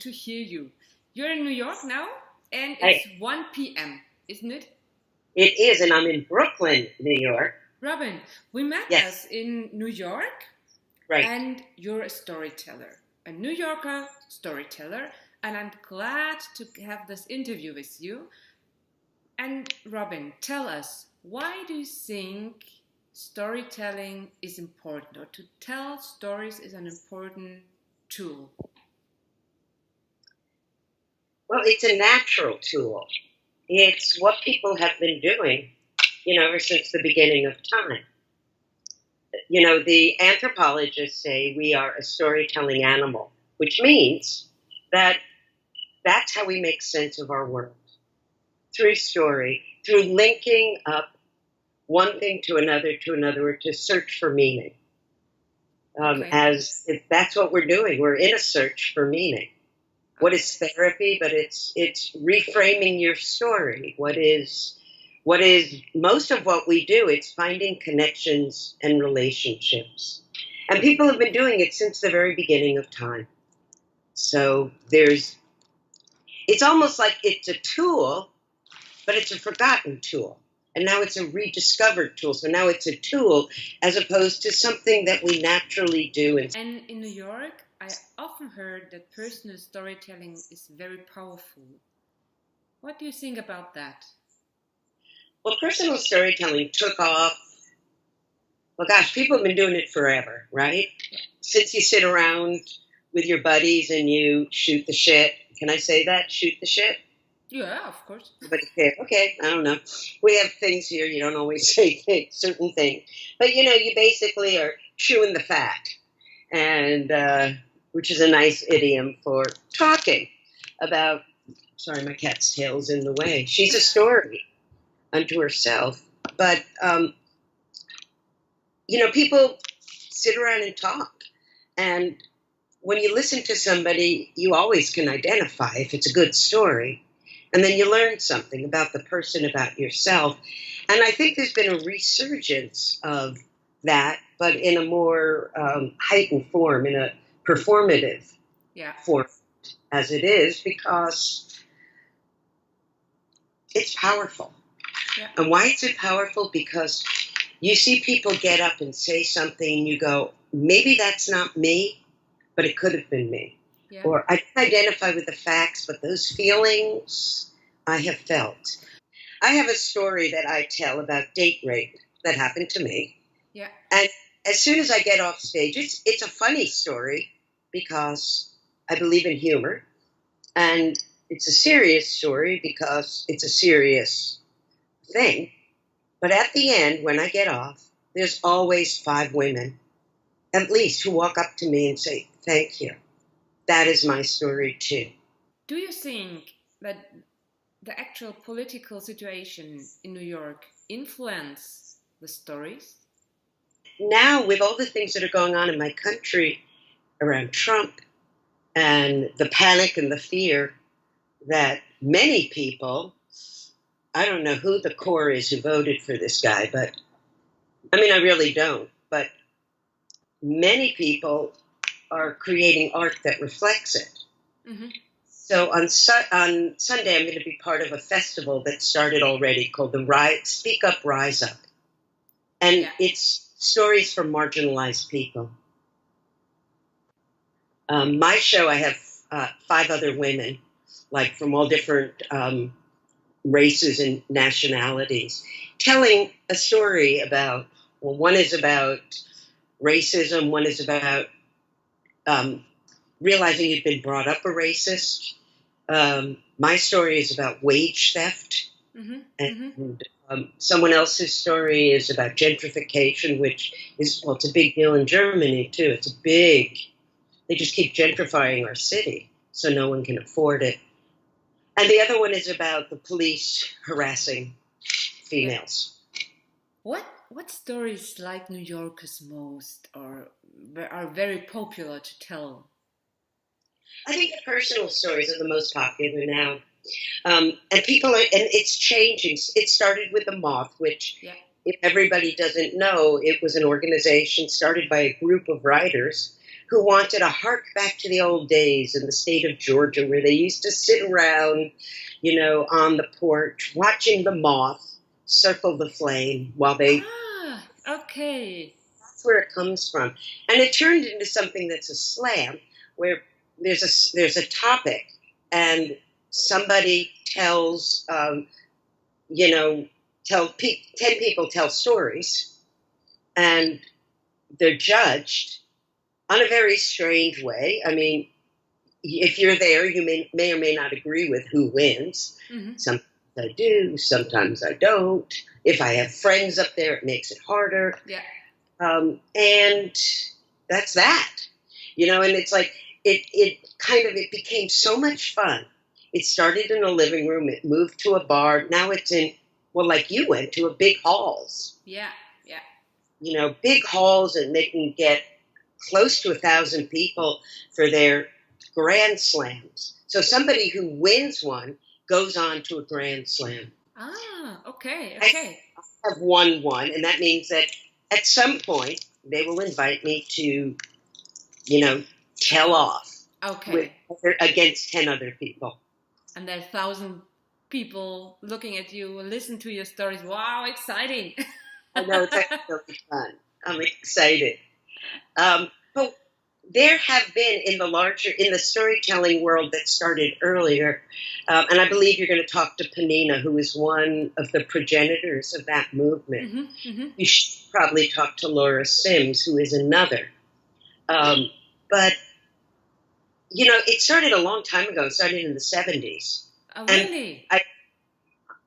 to hear you. You're in New York now, and it's 1 p.m., isn't it? It is, and I'm in Brooklyn, New York. Robin, we met us in New York, right? And you're a storyteller, a New Yorker storyteller, and I'm glad to have this interview with you. And Robin, tell us, why do you think storytelling is important, or to tell stories is an important tool? Well, it's a natural tool. It's what people have been doing, ever since the beginning of time. The anthropologists say we are a storytelling animal, which means that that's how we make sense of our world. Through story, through linking up one thing to another, or to search for meaning. As if that's what we're doing. We're in a search for meaning. What is therapy? But it's reframing your story. What is most of what we do? It's finding connections and relationships. And people have been doing it since the very beginning of time. So it's almost like it's a tool, but it's a forgotten tool. And now it's a rediscovered tool. So now it's a tool as opposed to something that we naturally do. And in New York, I often heard that personal storytelling is very powerful. What do you think about that? Well, personal storytelling took off. Well, gosh, people have been doing it forever, right? Yeah. Since you sit around with your buddies and you shoot the shit. Can I say that? Shoot the shit? Yeah, of course. But okay, I don't know. We have things here. You don't always say certain things. But, you basically are chewing the fat, and which is a nice idiom for talking about, sorry, my cat's tail's in the way. She's a story unto herself. But, people sit around and talk. And when you listen to somebody, you always can identify if it's a good story. And then you learn something about the person, about yourself. And I think there's been a resurgence of that, but in a more heightened form, in a performative form, as it is, because it's powerful. Yeah. And why is it powerful? Because you see people get up and say something, and you go, maybe that's not me, but it could have been me. Yeah. Or I can identify with the facts, but those feelings I have felt. I have a story that I tell about date rape that happened to me. Yeah. And as soon as I get off stage, it's a funny story because I believe in humor. And it's a serious story because it's a serious thing. But at the end, when I get off, there's always 5 women, at least, who walk up to me and say, thank you. That is my story, too. Do you think that the actual political situation in New York influence the stories? Now, with all the things that are going on in my country around Trump and the panic and the fear that many people, I don't know who the core is who voted for this guy, but I really don't. But many people are creating art that reflects it. Mm-hmm. So on Sunday, I'm going to be part of a festival that started already called the Speak Up, Rise Up. And it's stories from marginalized people. My show, I have 5 other women, like from all different races and nationalities, telling a story about, one is about racism, one is about realizing you've been brought up a racist. My story is about wage theft. Mm-hmm. And someone else's story is about gentrification, which is, it's a big deal in Germany, too. They just keep gentrifying our city, so no one can afford it. And the other one is about the police harassing females. What stories like New Yorkers most or are very popular to tell? I think the personal stories are the most popular now. And it's changing. It started with the Moth, which, if everybody doesn't know, it was an organization started by a group of writers who wanted to hark back to the old days in the state of Georgia where they used to sit around, on the porch watching the moth circle the flame while they... Okay. That's where it comes from. And it turned into something that's a slam where there's a topic and somebody tells, 10 people tell stories and they're judged on a very strange way. I mean, if you're there, you may or may not agree with who wins. Mm-hmm. Sometimes I do, sometimes I don't. If I have friends up there, it makes it harder. Yeah. And that's that. And it's like it became so much fun. It started in a living room. It moved to a bar. Now it's in, like you went to, a big halls. Yeah, yeah. Big halls, and they can get close to 1,000 people for their grand slams. So somebody who wins one goes on to a grand slam. Okay. I have won one, and that means that at some point they will invite me to, tell off. Okay. Against 10 other people. And there's 1,000 people looking at you, listen to your stories. Wow, exciting. I know, it's actually really fun. I'm excited. But there have been in the storytelling world that started earlier, and I believe you're going to talk to Panina, who is one of the progenitors of that movement. Mm-hmm, mm-hmm. You should probably talk to Laura Sims, who is another. But it started a long time ago. It started in the 70s. Oh, really? And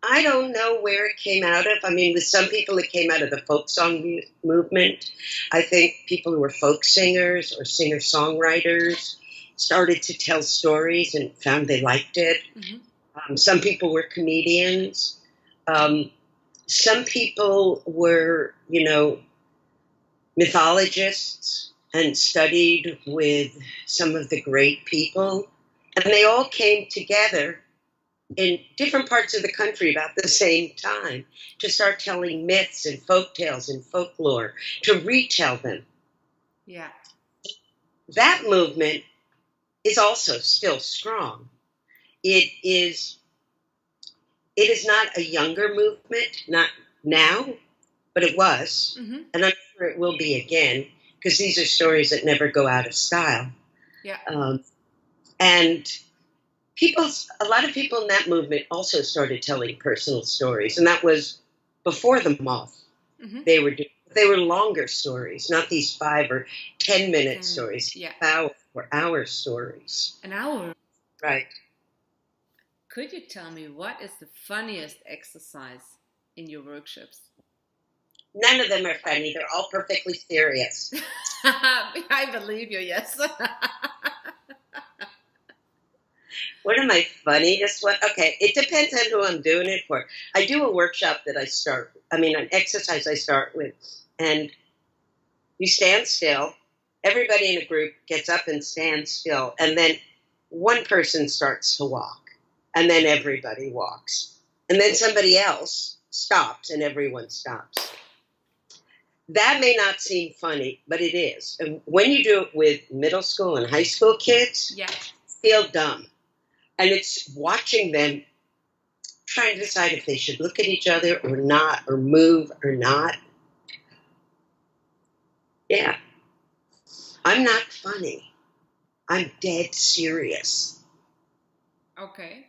I don't know where it came out of. I mean, with some people, it came out of the folk song movement. I think people who were folk singers or singer-songwriters started to tell stories and found they liked it. Mm-hmm. Some people were comedians. Some people were, mythologists and studied with some of the great people. And they all came together in different parts of the country about the same time to start telling myths and folk tales and folklore, to retell them. Yeah. That movement is also still strong. It is not a younger movement, not now, but it was. Mm-hmm. And I'm sure it will be again, because these are stories that never go out of style. Yeah. And a lot of people in that movement also started telling personal stories, and that was before the moth. Mm-hmm. They were longer stories, not these 5 or 10 minute stories. Yeah. Hour stories. An hour. Right. Could you tell me what is the funniest exercise in your workshops? None of them are funny. They're all perfectly serious. I believe you, yes. What am I funniest? Okay, it depends on who I'm doing it for. I do a workshop that an exercise I start with, and you stand still. Everybody in a group gets up and stands still, and then one person starts to walk, and then everybody walks. And then somebody else stops, and everyone stops. That may not seem funny, but it is. And when you do it with middle school and high school kids, feel dumb. And it's watching them trying to decide if they should look at each other or not, or move or not. Yeah. I'm not funny. I'm dead serious. Okay.